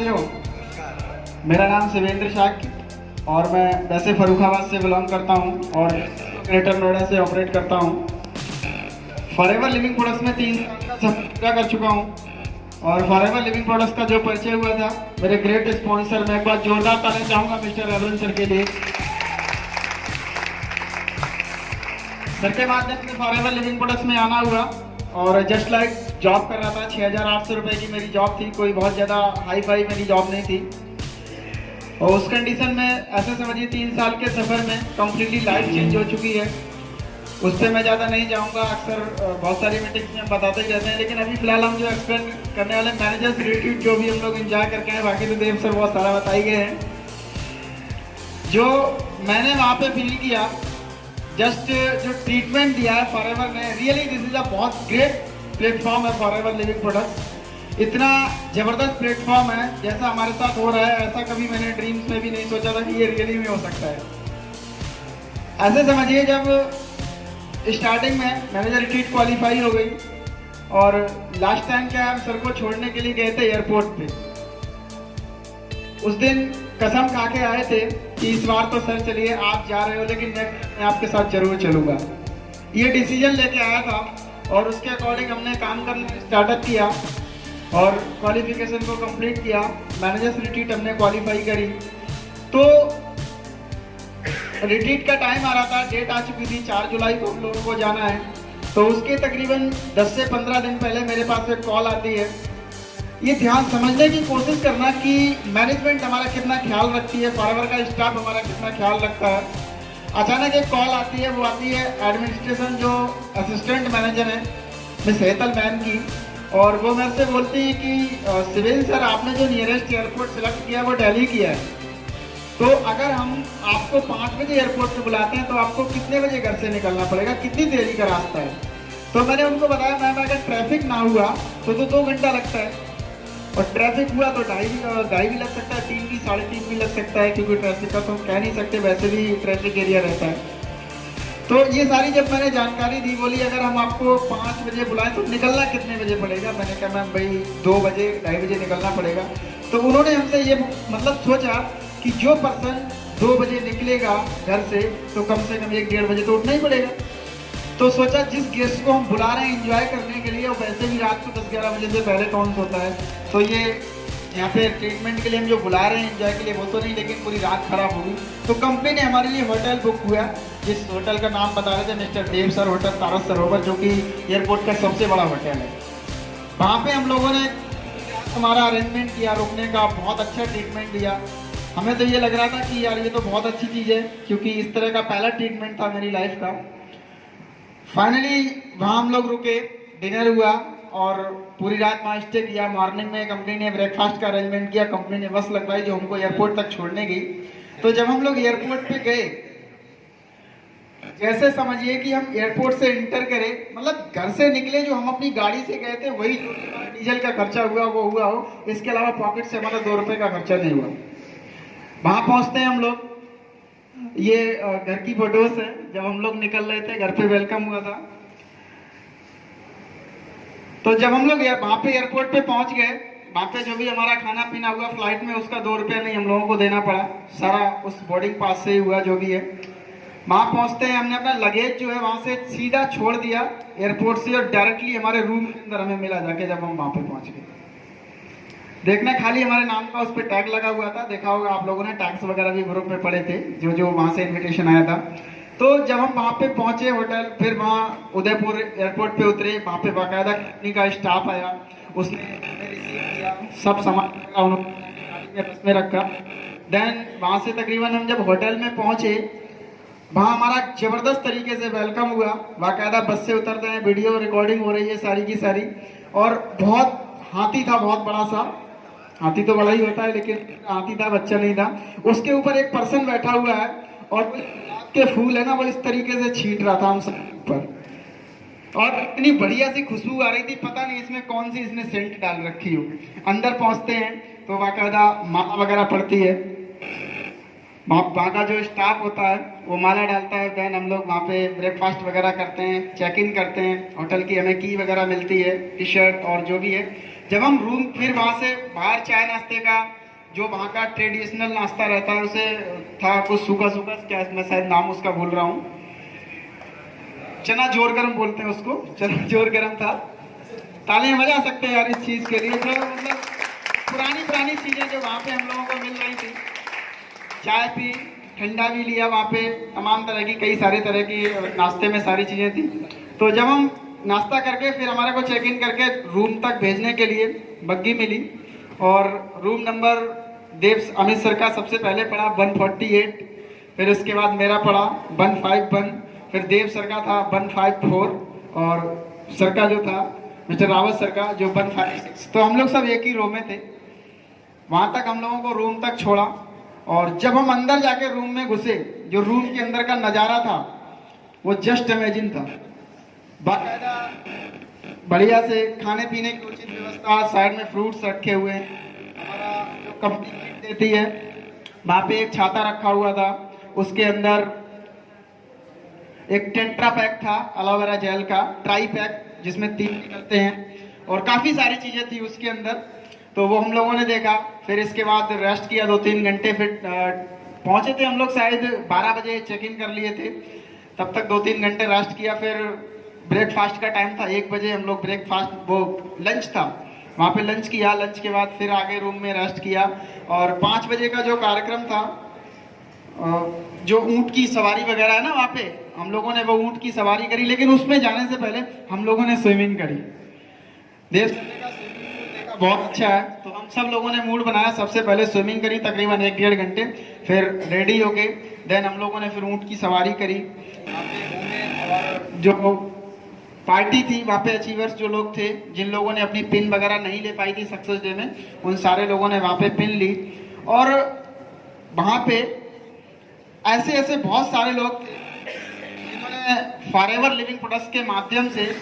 कैसे हो? मेरा नाम शिवेंद्र शाक्य और मैं वैसे फर्रुखाबाद से बिलोंग करता हूँ और ग्रेटर नोएडा से ऑपरेट करता हूँ। फॉरएवर लिविंग प्रोडक्ट्स में 3 साल का सफर पूरा कर चुका हूँ और फॉरएवर लिविंग प्रोडक्ट्स का जो परिचय हुआ था मेरे ग्रेट स्पॉन्सर, मैं एक बार जोरदार ताली चाहूँगा मिस्टर अरुण सर के लिए। सर के माध्यम से फॉरएवर लिविंग प्रोडक्ट्स में आना हुआ और जस्ट लाइक जॉब कर रहा था। 6,800 रुपये की मेरी जॉब थी, कोई बहुत ज़्यादा हाई फाई मेरी जॉब नहीं थी। और उस कंडीशन में ऐसे समझिए 3 साल के सफ़र में कम्प्लीटली लाइफ चेंज हो चुकी है। उस पर मैं ज़्यादा नहीं जाऊँगा, अक्सर बहुत सारी मीटिंग्स में हम बताते ही रहते हैं, लेकिन अभी फिलहाल हम जो एक्सप्लेन करने वाले मैनेजर्स रिलेटेड जो भी हम लोग इंजॉय करके हैं, बाकी तो देव सर बहुत सारा बताई गए हैं। जो मैंने वहाँ पे फील किया, जस्ट जो ट्रीटमेंट दिया है फॉरएवर ने, रियली दिस इज़ अ बहुत ग्रेट प्लेटफॉर्म है फॉरएवर लिविंग प्रोडक्ट्स। इतना ज़बरदस्त प्लेटफॉर्म है, जैसा हमारे साथ हो रहा है ऐसा कभी मैंने ड्रीम्स में भी नहीं सोचा था कि ये रियली में हो सकता है। ऐसे समझिए जब स्टार्टिंग में मैनेजर रिट्रीट क्वालिफाई हो गई और लास्ट टाइम क्या हम सर को छोड़ने के लिए गए थे एयरपोर्ट पे। उस दिन कसम खा के आए थे कि इस बार तो सर चलिए आप जा रहे हो लेकिन मैं आपके साथ जरूर चलूँगा। ये डिसीजन लेके आया था और उसके अकॉर्डिंग हमने काम करना स्टार्टअप किया और क्वालिफिकेशन को कंप्लीट किया। मैनेजर्स रिट्रीट हमने क्वालिफाई करी तो रिट्रीट का टाइम आ रहा था, डेट आ चुकी थी, 4 जुलाई को हम लोगों को जाना है। तो उसके तकरीबन 10 से 15 दिन पहले मेरे पास एक कॉल आती है। ये ध्यान समझने की कोशिश करना कि मैनेजमेंट हमारा कितना ख्याल रखती है, फॉरएवर का स्टाफ हमारा कितना ख्याल रखता है। अचानक एक कॉल आती है, वो आती है एडमिनिस्ट्रेशन जो असिस्टेंट मैनेजर है मिस हेतल मैम की, और वो मेरे से बोलती है कि सिविल सर आपने जो नियरेस्ट एयरपोर्ट सेलेक्ट किया वो दिल्ली किया है, तो अगर हम आपको 5 बजे एयरपोर्ट पे बुलाते हैं तो आपको कितने बजे घर से निकलना पड़ेगा, कितनी देरी का रास्ता है। तो मैंने उनको बताया मैम अगर ट्रैफिक ना हुआ तो 2 घंटा लगता है और ट्रैफिक हुआ तो ढाई भी लग सकता है, 3 भी 3.5 भी लग सकता है, क्योंकि ट्रैफिक का तो कह नहीं सकते, वैसे भी ट्रैफिक एरिया रहता है। तो ये सारी जब मैंने जानकारी दी, बोली अगर हम आपको 5 बजे बुलाएं तो निकलना कितने बजे पड़ेगा। मैंने कहा मैम भाई 2 बजे 2:30 बजे निकलना पड़ेगा। तो उन्होंने हमसे ये मतलब सोचा कि जो पर्सन 2 बजे निकलेगा घर से तो कम से कम 1-1.5 बजे तो उठना ही पड़ेगा। तो सोचा जिस गेस्ट को हम बुला रहे हैं एंजॉय करने के लिए, और वैसे भी रात को 10-11 बजे से पहले कौन सोता है, तो ये यहाँ पे ट्रीटमेंट के लिए हम जो बुला रहे हैं एंजॉय के लिए वो तो नहीं, लेकिन पूरी रात खराब होगी। तो कंपनी ने हमारे लिए होटल बुक हुआ, जिस होटल का नाम बता रहे थे मिस्टर देव सर, होटल तारस सरोवर, जो कि एयरपोर्ट का सबसे बड़ा होटल है। वहाँ पे हम लोगों ने हमारा अरेंजमेंट किया, रुकने का बहुत अच्छा ट्रीटमेंट दिया। हमें तो ये लग रहा था कि यार ये तो बहुत अच्छी चीज़ है, क्योंकि इस तरह का पहला ट्रीटमेंट था मेरी लाइफ का। फाइनली वहाँ हम लोग रुके, डिनर हुआ और पूरी रात वहाँ स्टे किया। मॉर्निंग में कंपनी ने ब्रेकफास्ट का अरेंजमेंट किया, कंपनी ने बस लगवाई जो हमको एयरपोर्ट तक छोड़ने गई। तो जब हम लोग एयरपोर्ट पे गए, जैसे समझिए कि हम एयरपोर्ट से इंटर करें, मतलब घर से निकले, जो हम अपनी गाड़ी से गए थे वही डीजल का खर्चा हुआ वो हुआ हो, इसके अलावा पॉकेट से हमारा 2 रुपये का खर्चा नहीं हुआ। वहाँ पहुँचते हैं हम लोग, ये घर की फोटोज है जब हम लोग निकल रहे थे, घर पे वेलकम हुआ था। तो जब हम लोग वहाँ पे एयरपोर्ट पे पहुँच गए, वहाँ पे जो भी हमारा खाना पीना हुआ फ्लाइट में, उसका 2 रुपया नहीं हम लोगों को देना पड़ा, सारा उस बोर्डिंग पास से ही हुआ जो भी है। वहाँ पहुँचते हैं हमने अपना लगेज जो है वहाँ से सीधा छोड़ दिया एयरपोर्ट से, और डायरेक्टली हमारे रूम के अंदर हमें मिला जाके जब हम वहाँ पे पहुँच गए। देखना खाली हमारे नाम का उस पर टैग लगा हुआ था, देखा होगा आप लोगों ने, टैग्स वगैरह भी ग्रुप में पड़े थे जो वहाँ से इन्विटेशन आया था। तो जब हम वहाँ पे पहुँचे होटल, फिर वहाँ उदयपुर एयरपोर्ट पे उतरे, वहाँ पे बाकायदा कंपनी का स्टाफ आया, उसने रिसीव किया, सब सामान उन्होंने बस में रखा। देन वहाँ से तकरीबन हम जब होटल में पहुँचे, वहाँ हमारा ज़बरदस्त तरीके से वेलकम हुआ। बाकायदा बस से उतरते हैं, वीडियो रिकॉर्डिंग हो रही है सारी की सारी, और बहुत हाथी था, बहुत बड़ा सा हाथी, तो बड़ा ही होता है लेकिन हाथी था, बच्चा नहीं था। उसके ऊपर एक पर्सन बैठा हुआ है और के फूल है ना, वो इस तरीके से छींट रहा था हम सब ऊपर, और इतनी बढ़िया सी खुशबू आ रही थी, पता नहीं इसमें कौन सी इसने सेंट डाल रखी हो। अंदर पहुंचते हैं तो बाकायदा माला वगैरह पड़ती है, वहाँ का जो स्टाफ होता है वो माला डालता है। देन हम लोग वहाँ पे ब्रेकफास्ट वगैरह करते हैं, चेक इन करते हैं, होटल की हमें की वगैरह मिलती है, टी शर्ट और जो भी है। जब हम रूम फिर वहाँ से बाहर चाय नाश्ते का जो वहाँ का ट्रेडिशनल नाश्ता रहता है उसे था कुछ सूखा सूखा, क्या मैं शायद नाम उसका भूल रहा हूँ, चना जोर गरम बोलते हैं उसको, चना जोर गरम था। तालियां बजा सकते हैं यार इस चीज़ के लिए, जो मतलब पुरानी चीज़ें जो वहाँ पे हम लोगों को मिल रही थी। चाय पी, ठंडा भी लिया वहाँ पे, तमाम तरह की कई सारे तरह की नाश्ते में सारी चीज़ें थी। तो जब हम नाश्ता करके फिर हमारे को चेक इन करके रूम तक भेजने के लिए बग्गी मिली और रूम नंबर देव अमित सर का सबसे पहले पड़ा 148, फिर उसके बाद मेरा पड़ा 151, फिर देव सर का था 154 और सर का जो था मिस्टर रावत सर का जो 156। तो हम लोग सब एक ही रो में थे। वहाँ तक हम लोगों को रूम तक छोड़ा और जब हम अंदर जाके रूम में घुसे, जो रूम के अंदर का नज़ारा था वो जस्ट इमेजिन था। बाकायदा बढ़िया से खाने पीने की उचित व्यवस्था, साइड में फ्रूट्स रखे हुए हैं, हमारा जो कंपनी किट देती है, वहाँ पे एक छाता रखा हुआ था, उसके अंदर एक टेट्रा पैक था एलोवेरा जेल का, ट्राई पैक जिसमें 3 निकलते हैं, और काफ़ी सारी चीज़ें थी उसके अंदर। तो वो हम लोगों ने देखा, फिर इसके बाद रेस्ट किया 2-3 घंटे। फिर पहुँचे थे हम लोग शायद 12 बजे चेक इन कर लिए थे, तब तक 2-3 घंटे रेस्ट किया। फिर ब्रेकफास्ट का टाइम था 1 बजे, हम लोग ब्रेकफास्ट वो लंच था वहाँ पे लंच किया। लंच के बाद फिर आगे रूम में रेस्ट किया और 5 बजे का जो कार्यक्रम था, जो ऊँट की सवारी वगैरह है ना, वहाँ पे हम लोगों ने वो ऊँट की सवारी करी, लेकिन उसमें जाने से पहले हम लोगों ने स्विमिंग करी। देव सर का स्विमिंग पूल देखा, बहुत अच्छा है, तो हम सब लोगों ने मूड बनाया, सबसे पहले स्विमिंग करी तकरीबन 1-1.5 घंटे, फिर रेडी हो गए। देन हम लोगों ने फिर ऊँट की सवारी करी, जो पार्टी थी वहाँ पे अचीवर्स जो लोग थे, जिन लोगों ने अपनी पिन वगैरह नहीं ले पाई थी सक्सेस डे में, उन सारे लोगों ने वहाँ पे पिन ली। और वहाँ पे ऐसे ऐसे बहुत सारे लोग थे जिन्होंने फॉरएवर लिविंग प्रोडक्ट्स के माध्यम से,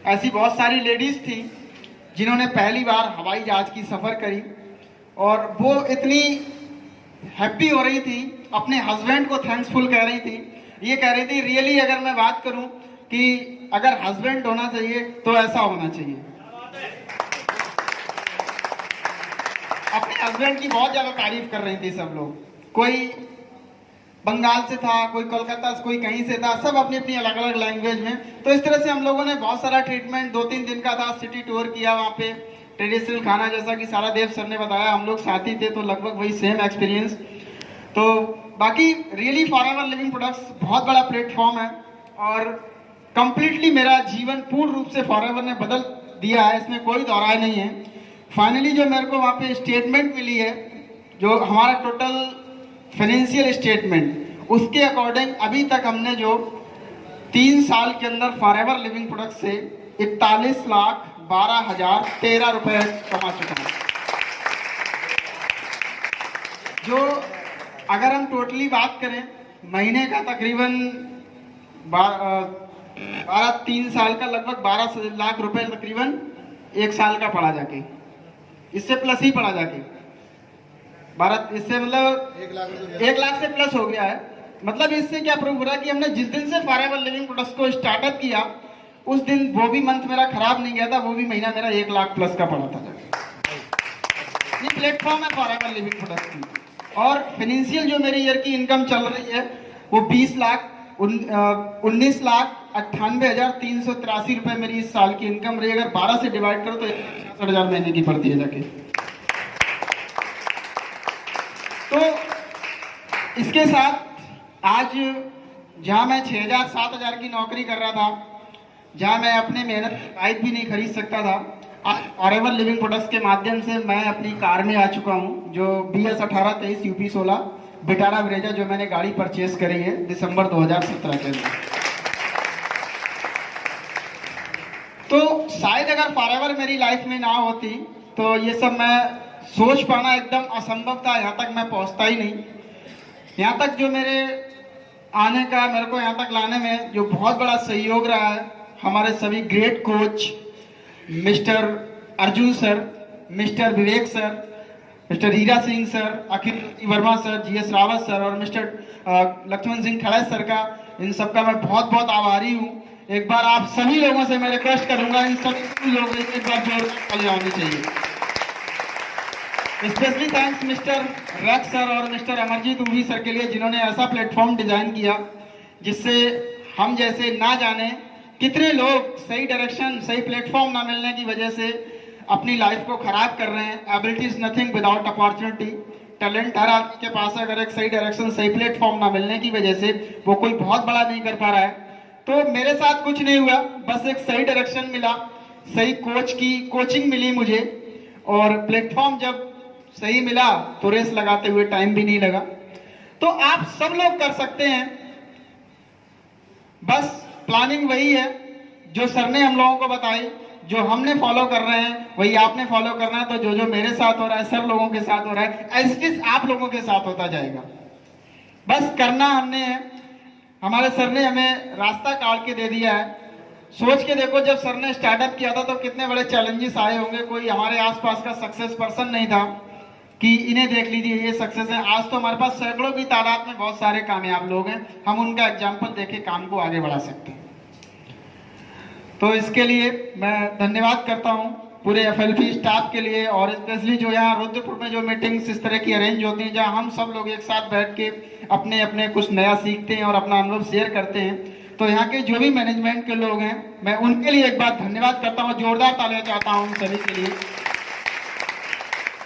ऐसी बहुत सारी लेडीज थी जिन्होंने पहली बार हवाई जहाज की सफ़र करी और वो इतनी हैप्पी हो रही थी, अपने हस्बैंड को थैंक्सफुल कह रही थी। ये कह रही थी रियली अगर मैं बात करूं कि अगर हस्बैंड होना चाहिए तो ऐसा होना चाहिए। अपने हस्बैंड की बहुत ज्यादा तारीफ कर रही थी सब लोग, कोई बंगाल से था, कोई कोलकाता से, कोई कहीं से था, सब अपनी अपनी अलग अलग लैंग्वेज में। तो इस तरह से हम लोगों ने बहुत सारा ट्रीटमेंट 2-3 दिन का था, सिटी टूर किया, वहाँ पे ट्रेडिशनल खाना जैसा कि सारा देव सर ने बताया, हम लोग साथी थे तो लगभग वही सेम एक्सपीरियंस। तो बाकी रियली फॉरएवर लिविंग प्रोडक्ट्स बहुत बड़ा प्लेटफॉर्म है और कंप्लीटली मेरा जीवन पूर्ण रूप से फॉरएवर ने बदल दिया है, इसमें कोई दौराय नहीं है। फाइनली जो मेरे को वहाँ पे स्टेटमेंट मिली है, जो हमारा टोटल फाइनेंशियल स्टेटमेंट, उसके अकॉर्डिंग अभी तक हमने जो 3 साल के अंदर फॉरएवर लिविंग प्रोडक्ट से 41,12,013 रुपए कमा चुका हूँ। जो अगर हम टोटली बात करें महीने का तकरीबन 3 साल का लगभग 12 लाख रुपए तकरीबन 1 साल का पड़ा जाके, इससे प्लस ही पड़ा जाके 12, इससे मतलब 1 लाख से प्लस हो गया है। मतलब इससे क्या प्रूव हो रहा है कि हमने जिस दिन से फॉरएवर लिविंग प्रोडक्ट्स को स्टार्टअप किया उस दिन वो भी मंथ मेरा खराब नहीं गया था, वो भी महीना मेरा 1 लाख प्लस का पड़ा था। ये प्लेटफॉर्म है फॉरएवर लिविंग प्रोडक्ट्स की। और फाइनेंशियल जो मेरी ईयर की इनकम चल रही है वो 19,98,383 रुपए मेरी इस साल की इनकम रही। अगर 12 से डिवाइड करो तो 1,66,000 महीने की पड़ती है जाके। तो इसके साथ आज जहां मैं 6,000-7,000 की नौकरी कर रहा था, जहां मैं अपने मेहनत की बाइक भी नहीं खरीद सकता था, आज फॉरएवर लिविंग प्रोडक्ट्स के माध्यम से मैं अपनी कार में आ चुका हूं, जो BS 1823 UP 16 बिटारा ब्रेजा, जो मैंने गाड़ी परचेस करी है दिसंबर 2017 के अंदर। तो शायद अगर फॉरएवर मेरी लाइफ में ना होती तो ये सब मैं सोच पाना एकदम असंभव था, यहाँ तक मैं पहुँचता ही नहीं। यहाँ तक जो मेरे आने का, मेरे को यहाँ तक लाने में जो बहुत बड़ा सहयोग रहा है, हमारे सभी great coach Mr Arjun sir, Mr Vivek sir, Mr Hira Singh sir, Akhil Verma sir, GS Rawat sir और मिस्टर लक्ष्मण सिंह खड़ा सर का, इन सबका मैं बहुत बहुत आभारी हूँ एक बार आप सभी लोगों से मैं रिक्वेस्ट करूंगा, इन सभी लोगों से एक बार जोरदार तालियां होनी चाहिए। Specially thanks mister rack sir और मिस्टर अमरजीत उभी सर के लिए, जिन्होंने ऐसा प्लेटफॉर्म डिजाइन किया जिससे हम जैसे ना जाने कितने लोग सही डायरेक्शन, सही प्लेटफॉर्म ना मिलने की वजह से अपनी लाइफ को खराब कर रहे हैं। Ability is nothing without opportunity. Talent हर आदमी के पास है, अगर एक सही डायरेक्शन, सही प्लेटफॉर्म ना मिलने की वजह से वो कोई बहुत बड़ा नहीं कर पा रहा है। तो मेरे साथ कुछ नहीं हुआ, बस एक सही डायरेक्शन मिला, सही कोच की कोचिंग मिली मुझे, और प्लेटफॉर्म जब सही मिला तो रेस लगाते हुए टाइम भी नहीं लगा। तो आप सब लोग कर सकते हैं, बस प्लानिंग वही है जो सर ने हम लोगों को बताई, जो हमने फॉलो कर रहे हैं वही आपने फॉलो करना है। तो जो जो मेरे साथ हो रहा है, सर लोगों के साथ हो रहा है, ऐसे आप लोगों के साथ होता जाएगा। बस करना हमने है, हमारे सर ने हमें रास्ता काट के दे दिया है। सोच के देखो, जब सर ने स्टार्टअप किया था तो कितने बड़े चैलेंजेस आए होंगे। कोई हमारे आसपास का सक्सेस पर्सन नहीं था कि इन्हें देख लीजिए ये सक्सेस है। आज तो हमारे पास सैकड़ों की तादाद में बहुत सारे कामयाब लोग हैं, हम उनका एग्जाम्पल देके काम को आगे बढ़ा सकते हैं। तो इसके लिए मैं धन्यवाद करता हूं पूरे FLP स्टाफ के लिए, और स्पेशली जो यहाँ रुद्रपुर में जो मीटिंग्स इस तरह की अरेंज होती हैं, जहाँ हम सब लोग एक साथ बैठ के अपने अपने कुछ नया सीखते हैं और अपना अनुभव शेयर करते हैं। तो यहाँ के जो भी मैनेजमेंट के लोग हैं, मैं उनके लिए एक बार धन्यवाद करता हूँ, जोरदार तालियां चाहता हूँ उन सभी के लिए।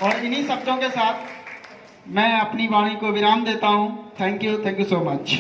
और इन्हीं शब्दों के साथ मैं अपनी वाणी को विराम देता हूँ। Thank you so much.